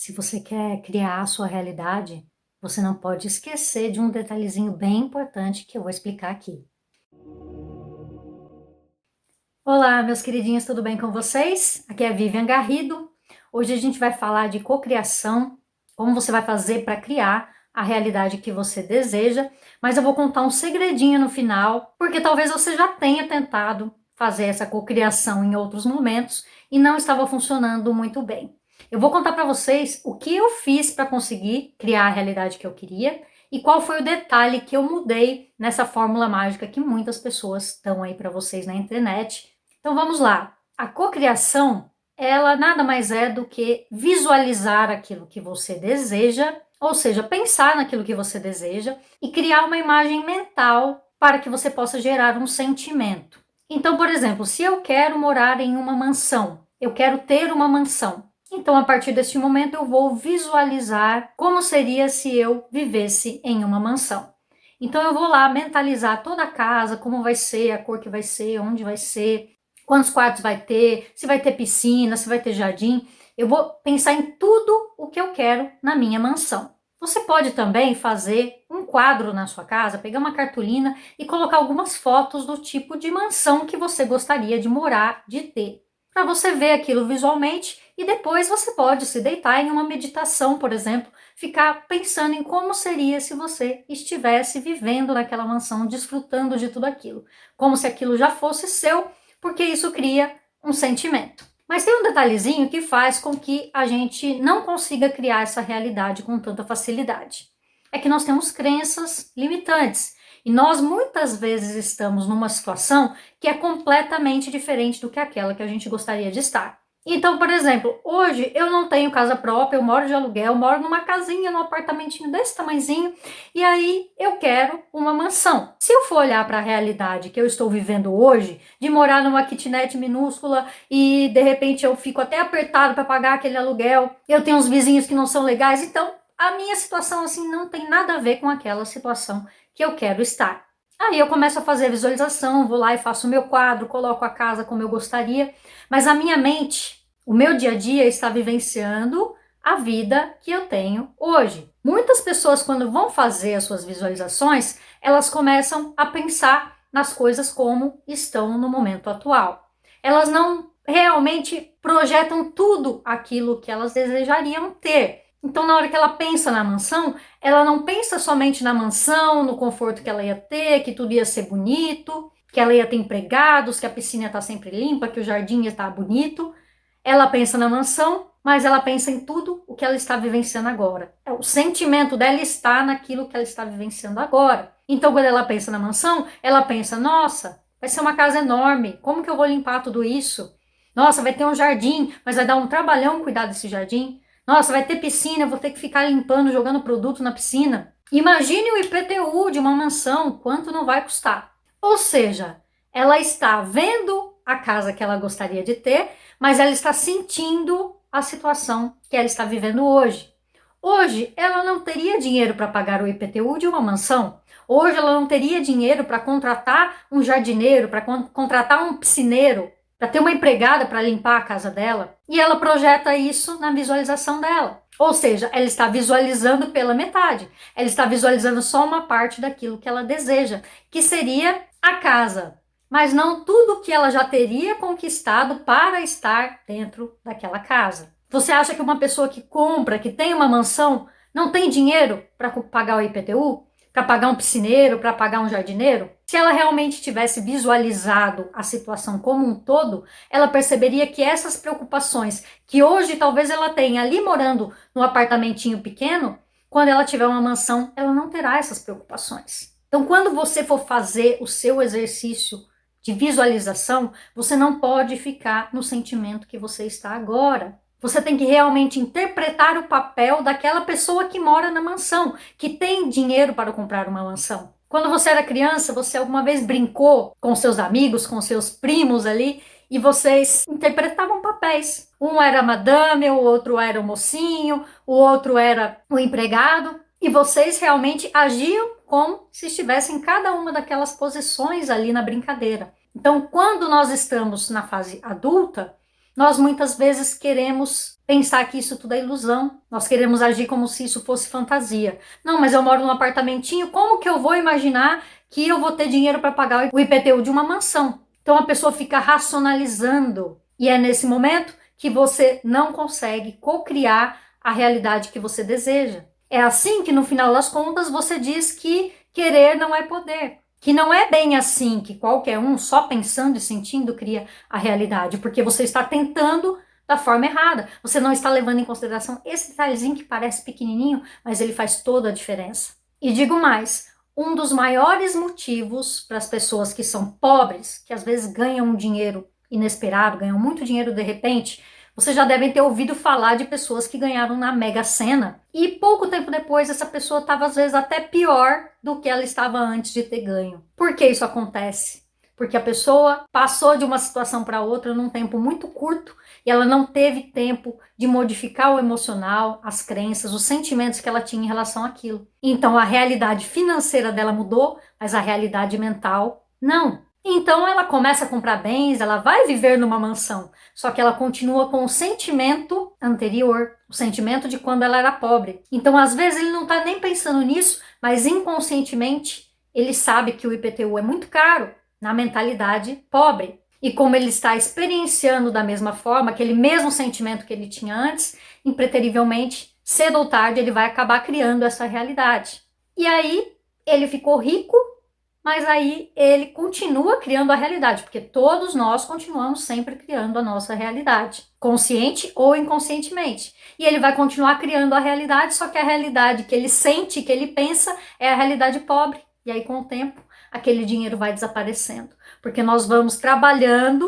Se você quer criar a sua realidade, você não pode esquecer de um detalhezinho bem importante que eu vou explicar aqui. Olá, meus queridinhos, tudo bem com vocês? Aqui é a Vivian Garrido. Hoje a gente vai falar de cocriação, como você vai fazer para criar a realidade que você deseja, mas eu vou contar um segredinho no final, porque talvez você já tenha tentado fazer essa cocriação em outros momentos e não estava funcionando muito bem. Eu vou contar para vocês o que eu fiz para conseguir criar a realidade que eu queria e qual foi o detalhe que eu mudei nessa fórmula mágica que muitas pessoas dão aí para vocês na internet. Então vamos lá. A cocriação, ela nada mais é do que visualizar aquilo que você deseja, ou seja, pensar naquilo que você deseja e criar uma imagem mental para que você possa gerar um sentimento. Então, por exemplo, se eu quero morar em uma mansão, eu quero ter uma mansão. Então, a partir deste momento, eu vou visualizar como seria se eu vivesse em uma mansão. Então, eu vou lá mentalizar toda a casa, como vai ser, a cor que vai ser, onde vai ser, quantos quartos vai ter, se vai ter piscina, se vai ter jardim. Eu vou pensar em tudo o que eu quero na minha mansão. Você pode também fazer um quadro na sua casa, pegar uma cartolina e colocar algumas fotos do tipo de mansão que você gostaria de morar, de ter, para você ver aquilo visualmente e depois você pode se deitar em uma meditação, por exemplo, ficar pensando em como seria se você estivesse vivendo naquela mansão, desfrutando de tudo aquilo, como se aquilo já fosse seu, porque isso cria um sentimento. Mas tem um detalhezinho que faz com que a gente não consiga criar essa realidade com tanta facilidade. É que nós temos crenças limitantes. E nós muitas vezes estamos numa situação que é completamente diferente do que aquela que a gente gostaria de estar. Então, por exemplo, hoje eu não tenho casa própria, eu moro de aluguel, moro numa casinha, num apartamentinho desse tamanhozinho, e aí eu quero uma mansão. Se eu for olhar para a realidade que eu estou vivendo hoje, de morar numa kitnet minúscula e de repente eu fico até apertado para pagar aquele aluguel, eu tenho uns vizinhos que não são legais, então a minha situação assim não tem nada a ver com aquela situação que eu quero estar. Aí eu começo a fazer a visualização, vou lá e faço o meu quadro, coloco a casa como eu gostaria, mas a minha mente, o meu dia a dia está vivenciando a vida que eu tenho hoje. Muitas pessoas, quando vão fazer as suas visualizações, elas começam a pensar nas coisas como estão no momento atual. Elas não realmente projetam tudo aquilo que elas desejariam ter. Então, na hora que ela pensa na mansão, ela não pensa somente na mansão, no conforto que ela ia ter, que tudo ia ser bonito, que ela ia ter empregados, que a piscina está sempre limpa, que o jardim ia estar bonito. Ela pensa na mansão, mas ela pensa em tudo o que ela está vivenciando agora. O sentimento dela está naquilo que ela está vivenciando agora. Então, quando ela pensa na mansão, ela pensa, nossa, vai ser uma casa enorme, como que eu vou limpar tudo isso? Nossa, vai ter um jardim, mas vai dar um trabalhão cuidar desse jardim. Nossa, vai ter piscina, eu vou ter que ficar limpando, jogando produto na piscina. Imagine o IPTU de uma mansão, quanto não vai custar. Ou seja, ela está vendo a casa que ela gostaria de ter, mas ela está sentindo a situação que ela está vivendo hoje. Hoje, ela não teria dinheiro para pagar o IPTU de uma mansão. Hoje, ela não teria dinheiro para contratar um jardineiro, para contratar um piscineiro, para ter uma empregada para limpar a casa dela. E ela projeta isso na visualização dela. Ou seja, ela está visualizando pela metade. Ela está visualizando só uma parte daquilo que ela deseja, que seria a casa, mas não tudo que ela já teria conquistado para estar dentro daquela casa. Você acha que uma pessoa que compra, que tem uma mansão, não tem dinheiro para pagar o IPTU? Para pagar um piscineiro, para pagar um jardineiro? Se ela realmente tivesse visualizado a situação como um todo, ela perceberia que essas preocupações que hoje talvez ela tenha ali morando num apartamentinho pequeno, quando ela tiver uma mansão, ela não terá essas preocupações. Então, quando você for fazer o seu exercício de visualização, você não pode ficar no sentimento que você está agora. Você tem que realmente interpretar o papel daquela pessoa que mora na mansão, que tem dinheiro para comprar uma mansão. Quando você era criança, você alguma vez brincou com seus amigos, com seus primos ali, e vocês interpretavam papéis. Um era a madame, o outro era o mocinho, o outro era o empregado, e vocês realmente agiam como se estivessem em cada uma daquelas posições ali na brincadeira. Então, quando nós estamos na fase adulta, Nós muitas vezes queremos pensar que isso tudo é ilusão. Nós queremos agir como se isso fosse fantasia. Não, mas eu moro num apartamentinho, como que eu vou imaginar que eu vou ter dinheiro para pagar o IPTU de uma mansão? Então a pessoa fica racionalizando. E é nesse momento que você não consegue cocriar a realidade que você deseja. É assim que no final das contas você diz que querer não é poder. Que não é bem assim que qualquer um só pensando e sentindo cria a realidade, porque você está tentando da forma errada. Você não está levando em consideração esse detalhezinho que parece pequenininho, mas ele faz toda a diferença. E digo mais, um dos maiores motivos para as pessoas que são pobres, que às vezes ganham dinheiro inesperado, ganham muito dinheiro de repente, vocês já devem ter ouvido falar de pessoas que ganharam na Mega Sena e pouco tempo depois essa pessoa estava às vezes até pior do que ela estava antes de ter ganho. Por que isso acontece? Porque a pessoa passou de uma situação para outra num tempo muito curto e ela não teve tempo de modificar o emocional, as crenças, os sentimentos que ela tinha em relação àquilo. Então a realidade financeira dela mudou, mas a realidade mental não. Então ela começa a comprar bens, ela vai viver numa mansão, só que ela continua com o sentimento anterior, o sentimento de quando ela era pobre. Então às vezes ele não está nem pensando nisso, mas inconscientemente ele sabe que o IPTU é muito caro na mentalidade pobre. E como ele está experienciando da mesma forma, aquele mesmo sentimento que ele tinha antes, impreterivelmente, cedo ou tarde, ele vai acabar criando essa realidade. E aí ele ficou rico, mas aí ele continua criando a realidade, porque todos nós continuamos sempre criando a nossa realidade, consciente ou inconscientemente. E ele vai continuar criando a realidade, só que a realidade que ele sente, que ele pensa, é a realidade pobre. E aí, com o tempo, aquele dinheiro vai desaparecendo, porque nós vamos trabalhando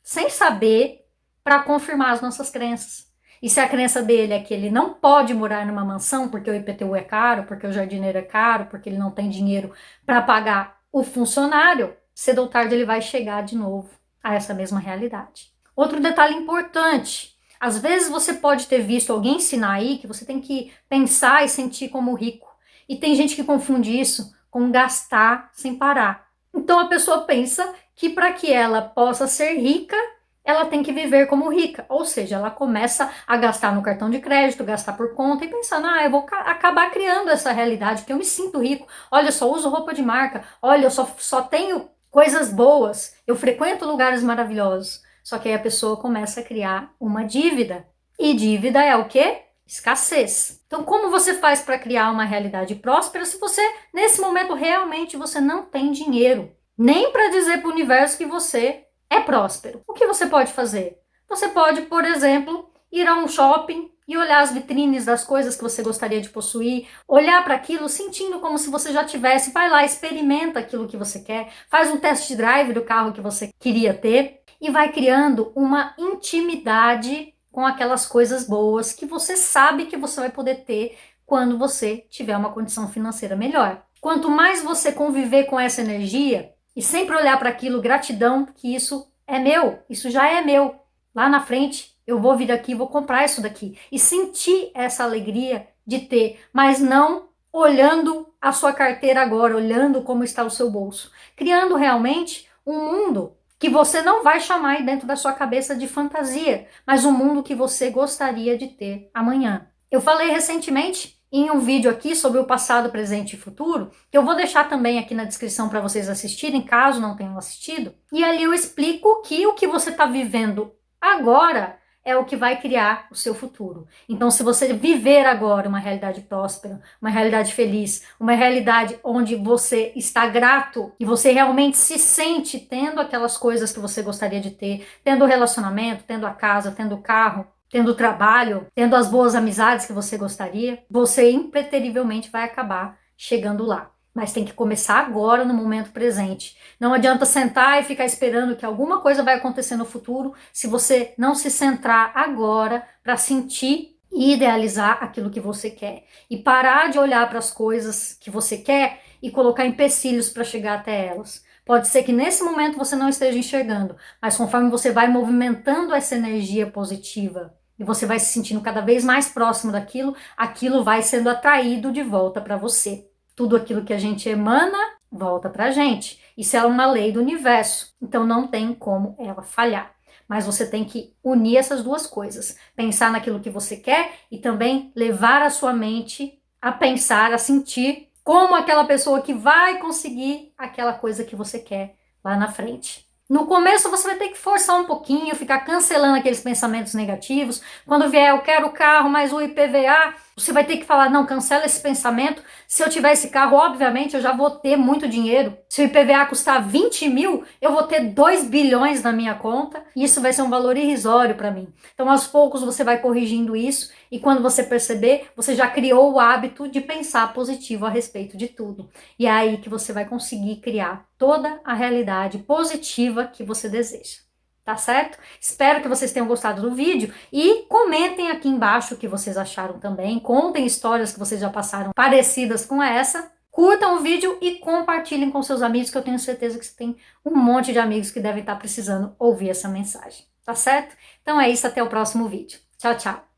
sem saber para confirmar as nossas crenças. E se a crença dele é que ele não pode morar numa mansão porque o IPTU é caro, porque o jardineiro é caro, porque ele não tem dinheiro para pagar o funcionário, cedo ou tarde ele vai chegar de novo a essa mesma realidade. Outro detalhe importante, às vezes você pode ter visto alguém ensinar aí que você tem que pensar e sentir como rico. E tem gente que confunde isso com gastar sem parar. Então a pessoa pensa que para que ela possa ser rica, ela tem que viver como rica, ou seja, ela começa a gastar no cartão de crédito, gastar por conta e pensando, eu vou acabar criando essa realidade, que eu me sinto rico, olha, eu só uso roupa de marca, olha, eu só tenho coisas boas, eu frequento lugares maravilhosos. Só que aí a pessoa começa a criar uma dívida. E dívida é o quê? Escassez. Então, como você faz para criar uma realidade próspera se você, nesse momento, realmente você não tem dinheiro? Nem para dizer para o universo que você é próspero. O que você pode fazer? Você pode, por exemplo, ir a um shopping e olhar as vitrines das coisas que você gostaria de possuir, olhar para aquilo sentindo como se você já tivesse, vai lá, experimenta aquilo que você quer, faz um test drive do carro que você queria ter e vai criando uma intimidade com aquelas coisas boas que você sabe que você vai poder ter quando você tiver uma condição financeira melhor. Quanto mais você conviver com essa energia, e sempre olhar para aquilo, gratidão, que isso é meu, isso já é meu. Lá na frente, eu vou vir aqui, vou comprar isso daqui. E sentir essa alegria de ter, mas não olhando a sua carteira agora, olhando como está o seu bolso. Criando realmente um mundo que você não vai chamar aí dentro da sua cabeça de fantasia, mas um mundo que você gostaria de ter amanhã. Eu falei recentemente em um vídeo aqui sobre o passado, presente e futuro, que eu vou deixar também aqui na descrição para vocês assistirem, caso não tenham assistido. E ali eu explico que o que você está vivendo agora é o que vai criar o seu futuro. Então, se você viver agora uma realidade próspera, uma realidade feliz, uma realidade onde você está grato e você realmente se sente tendo aquelas coisas que você gostaria de ter, tendo o relacionamento, tendo a casa, tendo o carro, tendo trabalho, tendo as boas amizades que você gostaria, você impreterivelmente vai acabar chegando lá. Mas tem que começar agora, no momento presente. Não adianta sentar e ficar esperando que alguma coisa vai acontecer no futuro se você não se centrar agora para sentir e idealizar aquilo que você quer. E parar de olhar para as coisas que você quer e colocar empecilhos para chegar até elas. Pode ser que nesse momento você não esteja enxergando, mas conforme você vai movimentando essa energia positiva, e você vai se sentindo cada vez mais próximo daquilo, aquilo vai sendo atraído de volta para você. Tudo aquilo que a gente emana, volta para a gente. Isso é uma lei do universo, então não tem como ela falhar. mas você tem que unir essas duas coisas. Pensar naquilo que você quer e também levar a sua mente a pensar, a sentir como aquela pessoa que vai conseguir aquela coisa que você quer lá na frente. No começo você vai ter que forçar um pouquinho, ficar cancelando aqueles pensamentos negativos. Quando vier, eu quero o carro, mais o IPVA, você vai ter que falar, não, cancela esse pensamento. Se eu tiver esse carro, obviamente, eu já vou ter muito dinheiro. Se o IPVA custar 20 mil, eu vou ter 2 bilhões na minha conta. E isso vai ser um valor irrisório para mim. Então, aos poucos, você vai corrigindo isso. E quando você perceber, você já criou o hábito de pensar positivo a respeito de tudo. E é aí que você vai conseguir criar toda a realidade positiva que você deseja. Tá certo? Espero que vocês tenham gostado do vídeo e comentem aqui embaixo o que vocês acharam também. Contem histórias que vocês já passaram parecidas com essa. Curtam o vídeo e compartilhem com seus amigos, que eu tenho certeza que você tem um monte de amigos que devem estar precisando ouvir essa mensagem. Tá certo? Então é isso, até o próximo vídeo. Tchau, tchau!